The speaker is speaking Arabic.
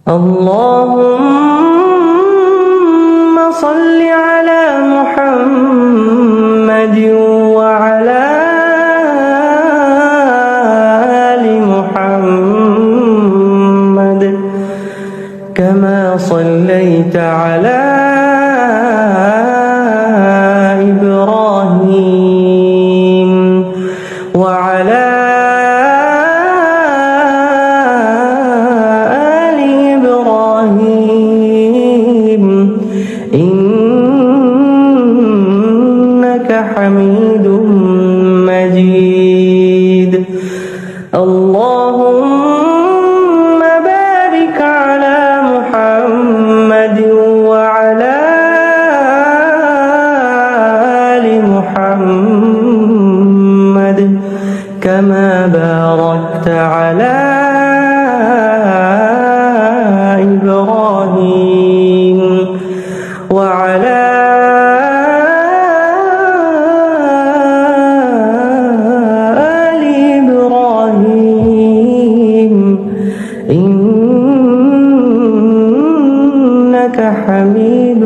اللهم صل على محمد وعلى آل محمد كما صليت على إبراهيم وعلى آل إبراهيم إنك حميد مجيد. اللهم بارك على محمد وعلى آل محمد كما باركت على إبراهيم وعلى آل إبراهيم إنك حميد